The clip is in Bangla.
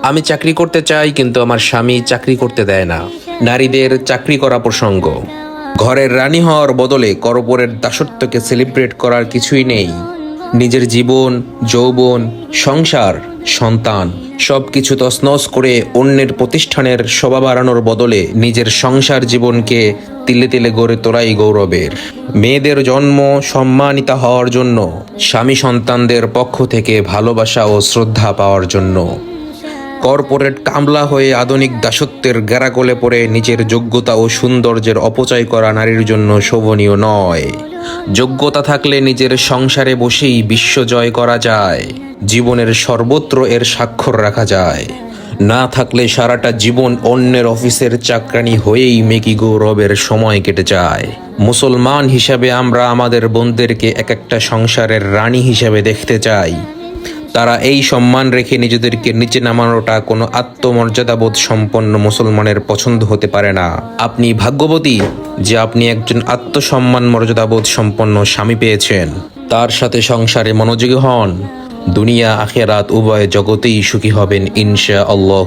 আমি চাকরি করতে চাই কিন্তু আমার স্বামী চাকরি করতে দেয় না। নারীদের চাকরি করা প্রসঙ্গ। ঘরের রানী হওয়ার বদলে কর্পোরেট দাসত্বকে সেলিব্রেট করার কিছুই নেই। নিজের জীবন, যৌবন, সংসার, সন্তান সবকিছু তছনছ করে অন্যের প্রতিষ্ঠানের শোভা বাড়ানোর বদলে নিজের সংসার জীবনকে তিলে তিলে গড়ে তোলাই গৌরবের। মেয়েদের জন্ম সম্মানিতা হওয়ার জন্য, স্বামী সন্তানদের পক্ষ থেকে ভালোবাসা ও শ্রদ্ধা পাওয়ার জন্য। কর্পোরেট কামলা হয়ে আধুনিক দাসত্বের গ্যারাকলে পড়ে নিজের যোগ্যতা ও সৌন্দর্যের অপচয় করা নারীর জন্য শোভনীয় নয়। যোগ্যতা থাকলে নিজের সংসারে বসেই বিশ্ব জয় করা যায়, জীবনের সর্বত্র এর স্বাক্ষর রাখা যায়। না থাকলে সারাটা জীবন অন্যের অফিসের চাকরানি হয়েই মেকি গৌরবের সময় কেটে যায়। মুসলমান হিসাবে আমরা আমাদের বোনদেরকে এক একটা সংসারের রানী হিসাবে দেখতে চাই। তারা এই সম্মান রেখে নিজেদেরকে নিচে নামানোটা কোনো আত্মমর্যাদাবোধ সম্পন্ন মুসলমানের পছন্দ হতে পারে না। আপনি ভাগ্যবতী যে আপনি একজন আত্মসম্মান মর্যাদাবোধ সম্পন্ন স্বামী পেয়েছেন। তার সাথে সংসারে মনোযোগী হন। দুনিয়া আখিরাত উভয় জগতেই সুখী হবেন ইনশাআল্লাহ।